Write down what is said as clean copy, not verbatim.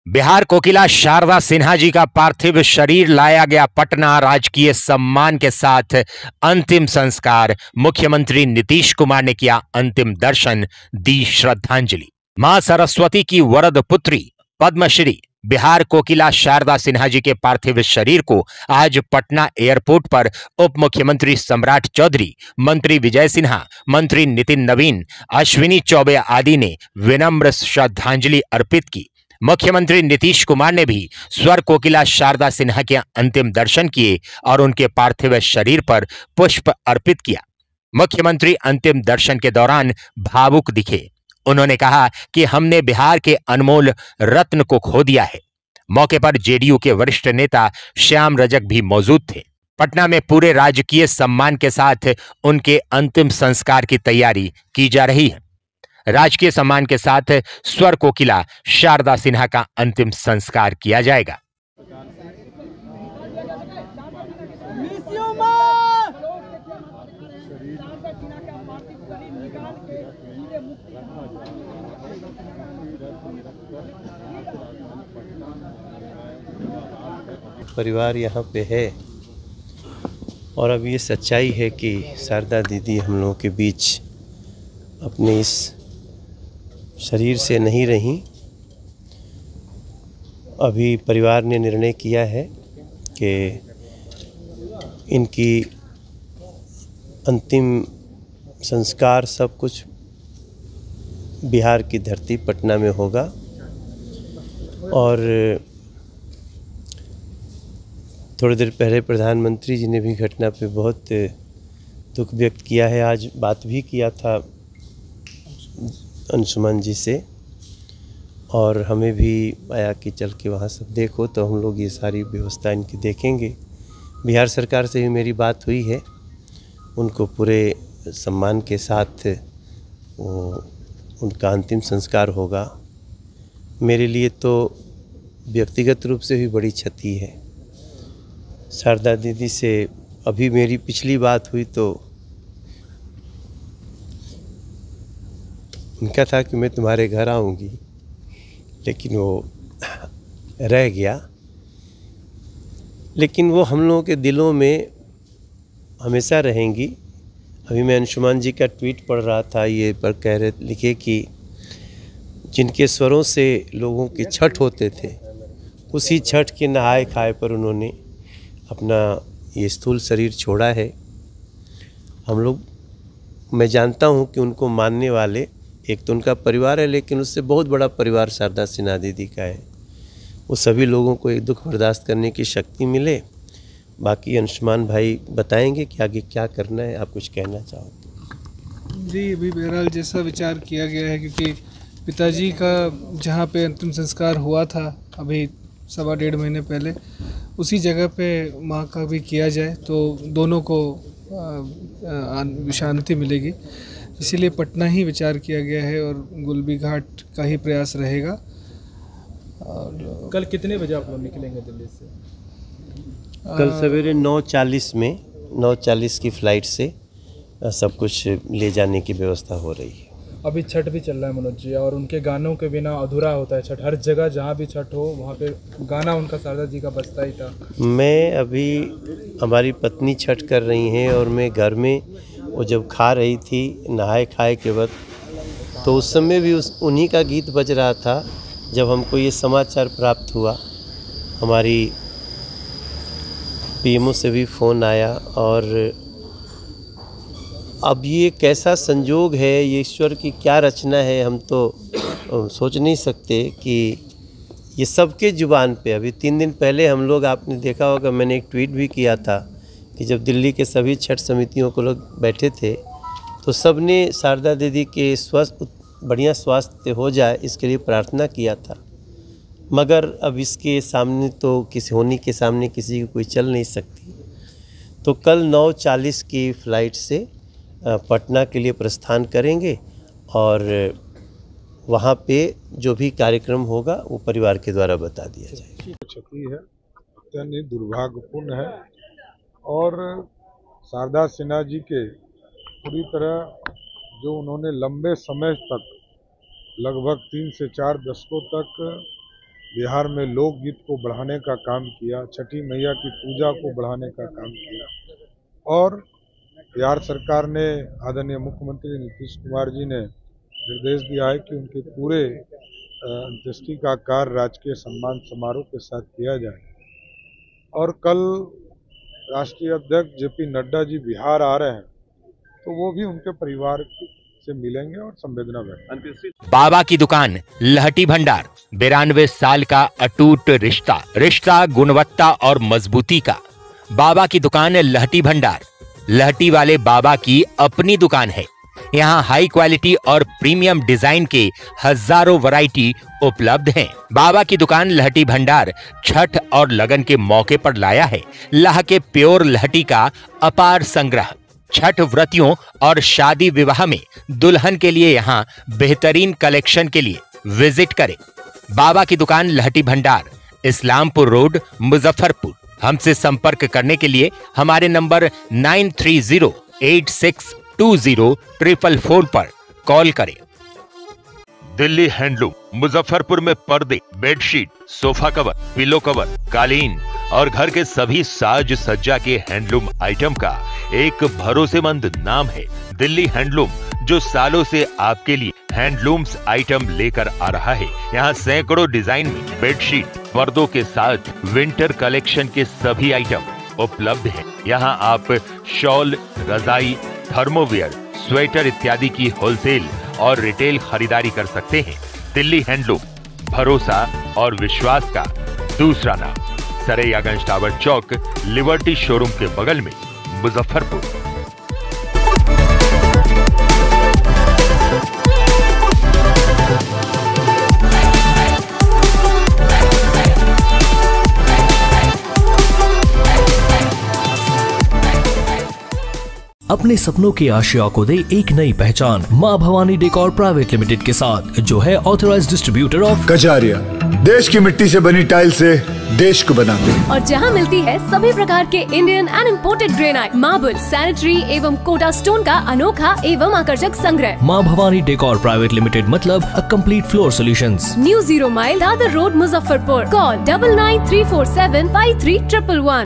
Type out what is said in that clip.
बिहार कोकिला शारदा सिन्हा जी का पार्थिव शरीर लाया गया पटना। राजकीय सम्मान के साथ अंतिम संस्कार। मुख्यमंत्री नीतीश कुमार ने किया अंतिम दर्शन, दी श्रद्धांजलि। मां सरस्वती की वरद पुत्री पद्मश्री बिहार कोकिला शारदा सिन्हा जी के पार्थिव शरीर को आज पटना एयरपोर्ट पर उप मुख्यमंत्री सम्राट चौधरी, मंत्री विजय सिन्हा, मंत्री नितिन नवीन, अश्विनी चौबे आदि ने विनम्र श्रद्धांजलि अर्पित की। मुख्यमंत्री नीतीश कुमार ने भी स्वर कोकिला शारदा सिन्हा के अंतिम दर्शन किए और उनके पार्थिव शरीर पर पुष्प अर्पित किया। मुख्यमंत्री अंतिम दर्शन के दौरान भावुक दिखे। उन्होंने कहा कि हमने बिहार के अनमोल रत्न को खो दिया है। मौके पर जेडीयू के वरिष्ठ नेता श्याम रजक भी मौजूद थे। पटना में पूरे राजकीय सम्मान के साथ उनके अंतिम संस्कार की तैयारी की जा रही है। राजकीय सम्मान के साथ स्वर कोकिला शारदा सिन्हा का अंतिम संस्कार किया जाएगा। परिवार यहाँ पे है और अब ये सच्चाई है कि शारदा दीदी हम लोगों के बीच अपने इस शरीर से नहीं रहीं। अभी परिवार ने निर्णय किया है कि इनकी अंतिम संस्कार सब कुछ बिहार की धरती पटना में होगा और थोड़ी देर पहले प्रधानमंत्री जी ने भी घटना पे बहुत दुख व्यक्त किया है। आज बात भी किया था अंशुमन जी से और हमें भी आया कि चल के वहाँ सब देखो, तो हम लोग ये सारी व्यवस्था इनकी देखेंगे। बिहार सरकार से भी मेरी बात हुई है, उनको पूरे सम्मान के साथ उनका अंतिम संस्कार होगा। मेरे लिए तो व्यक्तिगत रूप से भी बड़ी क्षति है। शारदा दीदी से अभी मेरी पिछली बात हुई तो उनका था कि मैं तुम्हारे घर आऊँगी, लेकिन वो रह गया। लेकिन वो हम लोगों के दिलों में हमेशा रहेंगी। अभी मैं अंशुमान जी का ट्वीट पढ़ रहा था, ये पर कह रहे लिखे कि जिनके स्वरों से लोगों के छठ होते थे, उसी छठ के नहाए खाए पर उन्होंने अपना ये स्थूल शरीर छोड़ा है। हम लोग, मैं जानता हूँ कि उनको मानने वाले एक तो उनका परिवार है, लेकिन उससे बहुत बड़ा परिवार शारदा सिन्हा दीदी का है। वो सभी लोगों को एक दुख बर्दाश्त करने की शक्ति मिले। बाकी अंशुमान भाई बताएंगे कि आगे क्या करना है। आप कुछ कहना चाहो? जी, अभी बहरहाल जैसा विचार किया गया है, क्योंकि पिताजी का जहाँ पे अंतिम संस्कार हुआ था अभी 1.25 महीने पहले, उसी जगह पे माँ का भी किया जाए तो दोनों को शांति मिलेगी। इसीलिए पटना ही विचार किया गया है और गुलबी घाट का ही प्रयास रहेगा। और कल कितने बजे आप लोग निकलेंगे दिल्ली से? कल सवेरे 9:40 की फ़्लाइट से सब कुछ ले जाने की व्यवस्था हो रही है। अभी छठ भी चल रहा है मनोज जी, और उनके गानों के बिना अधूरा होता है छठ। हर जगह जहाँ भी छठ हो वहाँ पे गाना उनका शारदा जी का बजता ही था। मैं अभी, हमारी पत्नी छठ कर रही हैं और मैं घर में वो जब खा रही थी नहाए खाए के वक्त, तो उस समय भी उन्हीं का गीत बज रहा था। जब हमको ये समाचार प्राप्त हुआ, हमारी पीएमओ से भी फ़ोन आया और अब ये कैसा संजोग है, ये ईश्वर की क्या रचना है, हम तो सोच नहीं सकते कि ये सबके ज़ुबान पे। अभी 3 दिन पहले हम लोग, आपने देखा होगा, मैंने एक ट्वीट भी किया था कि जब दिल्ली के सभी छठ समितियों को लोग बैठे थे तो सब ने शारदा दीदी के बढ़िया स्वास्थ्य हो जाए इसके लिए प्रार्थना किया था। मगर अब इसके सामने तो किसी होनी के सामने किसी की कोई चल नहीं सकती। तो कल 9:40 की फ़्लाइट से पटना के लिए प्रस्थान करेंगे और वहाँ पे जो भी कार्यक्रम होगा वो परिवार के द्वारा बता दिया जाएगा। क्षति है, अत्यंत दुर्भाग्यपूर्ण है और शारदा सिन्हा जी के पूरी तरह जो उन्होंने लंबे समय तक, लगभग 3 से 4 दशकों तक बिहार में लोकगीत को बढ़ाने का काम किया, छठी मैया की पूजा को बढ़ाने का काम किया। और बिहार सरकार ने, आदरणीय मुख्यमंत्री नीतीश कुमार जी ने निर्देश दिया है कि उनके पूरे अंत्येष्टि का कार्य राजकीय सम्मान समारोह के साथ किया जाए। और कल राष्ट्रीय अध्यक्ष जेपी नड्डा जी बिहार आ रहे हैं, तो वो भी उनके परिवार से मिलेंगे और संवेदना व्यक्त। बाबा की दुकान लहटी भंडार, 92 साल का अटूट रिश्ता गुणवत्ता और मजबूती का। बाबा की दुकान लहटी भंडार, लहटी वाले बाबा की अपनी दुकान है। यहाँ हाई क्वालिटी और प्रीमियम डिजाइन के हजारों वैरायटी उपलब्ध हैं। बाबा की दुकान लहटी भंडार छठ और लगन के मौके पर लाया है लाह के प्योर लहटी का अपार संग्रह। छठ व्रतियों और शादी विवाह में दुल्हन के लिए यहाँ बेहतरीन कलेक्शन के लिए विजिट करें। बाबा की दुकान लहटी भंडार, इस्लामपुर रोड, मुजफ्फरपुर। हमसे संपर्क करने के लिए हमारे नंबर 9308620444 पर कॉल करें। दिल्ली हैंडलूम मुजफ्फरपुर में पर्दे, bedsheet, sofa cover, pillow cover, कालीन और घर के सभी साज सज्जा के हैंडलूम आइटम का एक भरोसेमंद नाम है दिल्ली हैंडलूम, जो सालों से आपके लिए हैंडलूम्स आइटम लेकर आ रहा है। यहाँ सैकड़ों डिजाइन में बेडशीट, पर्दों के साथ विंटर कलेक्शन के सभी आइटम उपलब्ध हैं। यहाँ आप शॉल, रजाई, थर्मोवियर, स्वेटर इत्यादि की होलसेल और रिटेल खरीदारी कर सकते हैं। दिल्ली हैंडलूम, भरोसा और विश्वास का दूसरा नाम। सरैयागंज टावर चौक, लिबर्टी शोरूम के बगल में, मुजफ्फरपुर। अपने सपनों की आशिया को दे एक नई पहचान माँ भवानी डेकोर प्राइवेट लिमिटेड के साथ, जो है ऑथराइज्ड डिस्ट्रीब्यूटर ऑफ कजारिया। देश की मिट्टी से बनी टाइल से देश को बनाते हैं। और जहाँ मिलती है सभी प्रकार के Indian and imported granite, marble, sanitary एवं कोटा स्टोन का अनोखा एवं आकर्षक संग्रह। माँ भवानी डेकोर प्राइवेट लिमिटेड मतलब a complete floor solutions. New 0 mile Dadar road, Muzaffarpur. Call 9934753111।